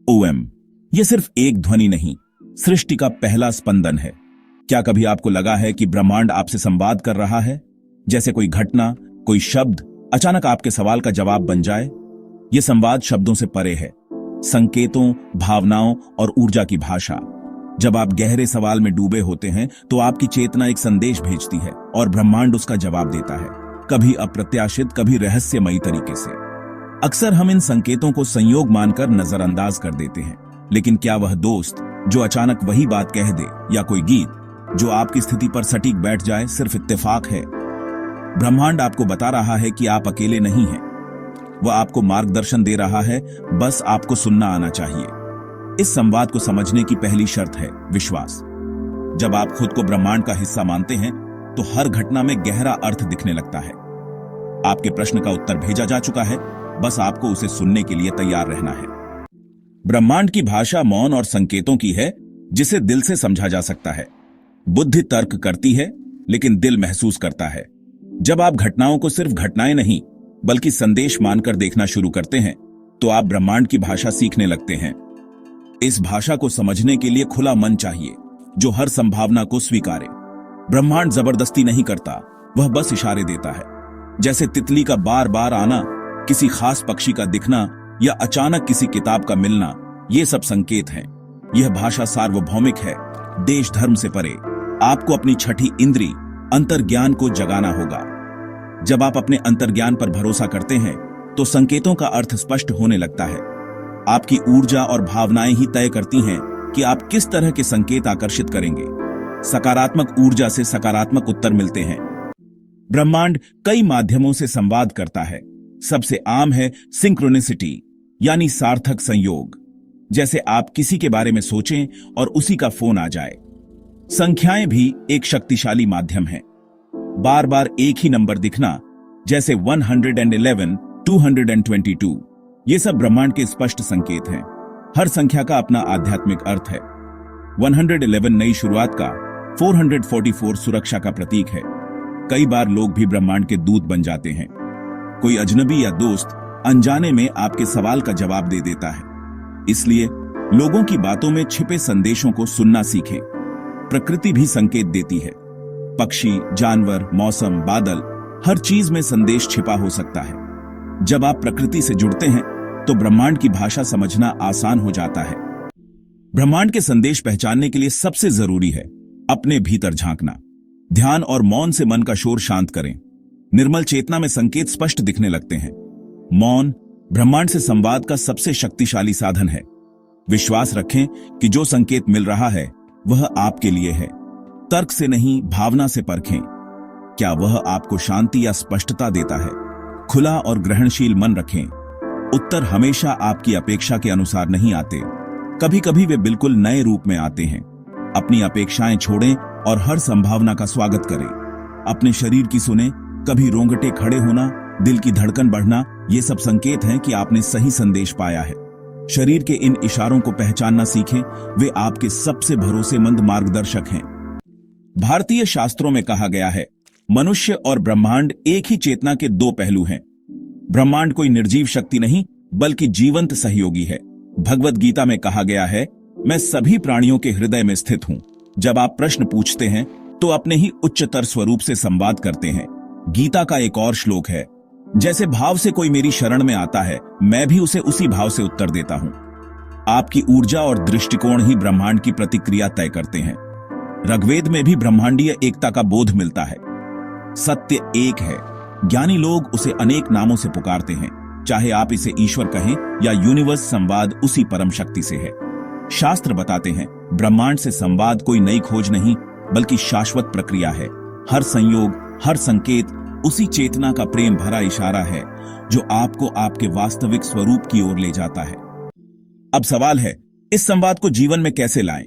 ओम। यह सिर्फ एक ध्वनि नहीं, सृष्टि का पहला स्पंदन है। क्या कभी आपको लगा है कि ब्रह्मांड आपसे संवाद कर रहा है? जैसे कोई घटना, कोई शब्द अचानक आपके सवाल का जवाब बन जाए। यह संवाद शब्दों से परे है, संकेतों, भावनाओं और ऊर्जा की भाषा। जब आप गहरे सवाल में डूबे होते हैं तो आपकी चेतना एक संदेश भेजती है और ब्रह्मांड उसका जवाब देता है, कभी अप्रत्याशित, कभी रहस्यमयी तरीके से। अक्सर हम इन संकेतों को संयोग मानकर नजरअंदाज कर देते हैं, लेकिन क्या वह दोस्त जो अचानक वही बात कह दे, या कोई गीत जो आपकी स्थिति पर सटीक बैठ जाए, सिर्फ इत्तेफाक है? ब्रह्मांड आपको बता रहा है कि आप अकेले नहीं हैं। वह आपको मार्गदर्शन दे रहा है, बस आपको सुनना आना चाहिए। इस संवाद को समझने की पहली शर्त है विश्वास। जब आप खुद को ब्रह्मांड का हिस्सा मानते हैं तो हर घटना में गहरा अर्थ दिखने लगता है। आपके प्रश्न का उत्तर भेजा जा चुका है, बस आपको उसे सुनने के लिए तैयार रहना है। ब्रह्मांड की भाषा मौन और संकेतों की है, जिसे दिल से समझा जा सकता है। बुद्धि तर्क करती है, लेकिन दिल महसूस करता है। जब आप घटनाओं को सिर्फ घटनाएं नहीं बल्कि संदेश मानकर देखना शुरू करते हैं तो आप ब्रह्मांड की भाषा सीखने लगते हैं। इस भाषा को समझने के लिए खुला मन चाहिए, जो हर संभावना को स्वीकारे। ब्रह्मांड जबरदस्ती नहीं करता, वह बस इशारे देता है। जैसे तितली का बार बार आना, किसी खास पक्षी का दिखना या अचानक किसी किताब का मिलना, ये सब संकेत हैं। यह भाषा सार्वभौमिक है, देश धर्म से परे। आपको अपनी छठी इंद्री अंतर्ज्ञान को जगाना होगा। जब आप अपने अंतर्ज्ञान पर भरोसा करते हैं तो संकेतों का अर्थ स्पष्ट होने लगता है। आपकी ऊर्जा और भावनाएं ही तय करती हैं कि आप किस तरह के संकेत आकर्षित करेंगे। सकारात्मक ऊर्जा से सकारात्मक उत्तर मिलते हैं। ब्रह्मांड कई माध्यमों से संवाद करता है। सबसे आम है सिंक्रोनिसिटी, यानी सार्थक संयोग। जैसे आप किसी के बारे में सोचें और उसी का फोन आ जाए। संख्याएं भी एक शक्तिशाली माध्यम है। बार बार एक ही नंबर दिखना, जैसे 111, 222, ये सब ब्रह्मांड के स्पष्ट संकेत हैं। हर संख्या का अपना आध्यात्मिक अर्थ है। 111 नई शुरुआत का, 444 सुरक्षा का प्रतीक है। कई बार लोग भी ब्रह्मांड के दूत बन जाते हैं। कोई अजनबी या दोस्त अनजाने में आपके सवाल का जवाब दे देता है। इसलिए लोगों की बातों में छिपे संदेशों को सुनना सीखें। प्रकृति भी संकेत देती है। पक्षी, जानवर, मौसम, बादल, हर चीज में संदेश छिपा हो सकता है। जब आप प्रकृति से जुड़ते हैं तो ब्रह्मांड की भाषा समझना आसान हो जाता है। ब्रह्मांड के संदेश पहचानने के लिए सबसे जरूरी है अपने भीतर झांकना। ध्यान और मौन से मन का शोर शांत करें। निर्मल चेतना में संकेत स्पष्ट दिखने लगते हैं। मौन ब्रह्मांड से संवाद का सबसे शक्तिशाली साधन है। विश्वास रखें कि जो संकेत मिल रहा है वह आपके लिए है। तर्क से नहीं, भावना से परखें। क्या वह आपको शांति या स्पष्टता देता है? खुला और ग्रहणशील मन रखें। उत्तर हमेशा आपकी अपेक्षा के अनुसार नहीं आते। कभी कभी वे बिल्कुल नए रूप में आते हैं। अपनी अपेक्षाएं छोड़ें और हर संभावना का स्वागत करें। अपने शरीर की सुने। कभी रोंगटे खड़े होना, दिल की धड़कन बढ़ना, ये सब संकेत हैं कि आपने सही संदेश पाया है। शरीर के इन इशारों को पहचानना सीखें। वे आपके सबसे भरोसेमंद मार्गदर्शक हैं। भारतीय शास्त्रों में कहा गया है, मनुष्य और ब्रह्मांड एक ही चेतना के दो पहलू हैं। ब्रह्मांड कोई निर्जीव शक्ति नहीं बल्कि जीवंत सहयोगी है। भगवद गीता में कहा गया है, मैं सभी प्राणियों के हृदय में स्थित हूं। जब आप प्रश्न पूछते हैं तो अपने ही उच्चतर स्वरूप से संवाद करते हैं। गीता का एक और श्लोक है, जैसे भाव से कोई मेरी शरण में आता है, मैं भी उसे उसी भाव से उत्तर देता हूं। आपकी ऊर्जा और दृष्टिकोण ही ब्रह्मांड की प्रतिक्रिया तय करते हैं। ऋग्वेद में भी ब्रह्मांडीय एकता का बोध मिलता है। सत्य एक है। ज्ञानी लोग उसे अनेक नामों से पुकारते हैं। चाहे आप इसे ईश्वर कहें या यूनिवर्स, संवाद उसी परम शक्ति से है। शास्त्र बताते हैं, ब्रह्मांड से संवाद कोई नई खोज नहीं बल्कि शाश्वत प्रक्रिया है। हर संयोग, हर संकेत उसी चेतना का प्रेम भरा इशारा है जो आपको आपके वास्तविक स्वरूप की ओर ले जाता है। अब सवाल है, इस संवाद को जीवन में कैसे लाएं?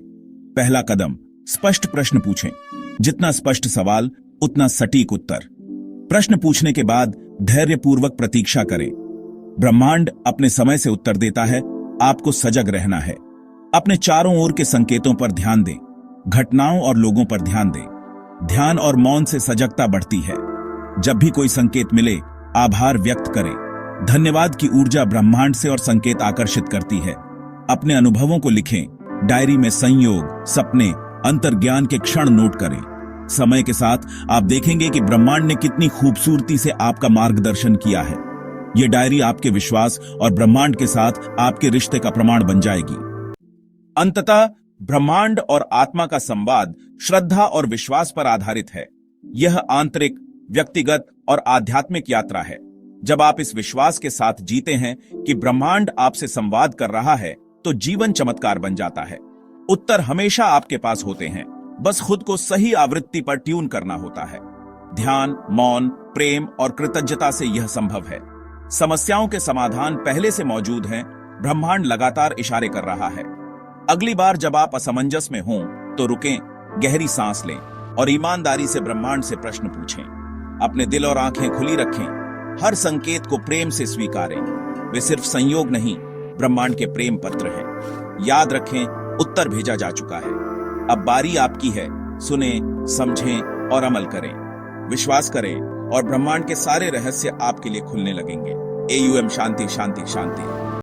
पहला कदम, स्पष्ट प्रश्न पूछें। जितना स्पष्ट सवाल उतना सटीक उत्तर। प्रश्न पूछने के बाद धैर्यपूर्वक प्रतीक्षा करें। ब्रह्मांड अपने समय से उत्तर देता है, आपको सजग रहना है। अपने चारों ओर के संकेतों पर ध्यान दें। घटनाओं और लोगों पर ध्यान दें। ध्यान और मौन से सजगता बढ़ती है। जब भी कोई संकेत मिले, आभार व्यक्त करें। धन्यवाद की ऊर्जा ब्रह्मांड से और संकेत आकर्षित करती है। अपने अनुभवों को लिखें। डायरी में संयोग, सपने, अंतर्ज्ञान के क्षण नोट करें। समय के साथ आप देखेंगे कि ब्रह्मांड ने कितनी खूबसूरती से आपका मार्गदर्शन किया है। यह डायरी आपके विश्वास और ब्रह्मांड के साथ आपके रिश्ते का प्रमाण बन जाएगी। अंततः ब्रह्मांड और आत्मा का संवाद श्रद्धा और विश्वास पर आधारित है। यह आंतरिक, व्यक्तिगत और आध्यात्मिक यात्रा है। जब आप इस विश्वास के साथ जीते हैं कि ब्रह्मांड आपसे संवाद कर रहा है, तो जीवन चमत्कार बन जाता है। उत्तर हमेशा आपके पास होते हैं, बस खुद को सही आवृत्ति पर ट्यून करना होता है। ध्यान, मौन, प्रेम और कृतज्ञता से यह संभव है। समस्याओं के समाधान पहले से मौजूद हैं। ब्रह्मांड लगातार इशारे कर रहा है। अगली बार जब आप असमंजस में हों, तो रुकें, गहरी सांस लें और ईमानदारी से ब्रह्मांड से प्रश्न पूछें। अपने दिल और आंखें खुली रखें। हर संकेत को प्रेम से स्वीकारें। वे सिर्फ संयोग नहीं, ब्रह्मांड के प्रेम पत्र हैं। याद रखें, उत्तर भेजा जा चुका है। अब बारी आपकी है। सुने, समझें और अमल करें। विश्वास करें और ब्रह्मांड के सारे रहस्य आपके लिए खुलने लगेंगे। AUM शांति शांति शांति।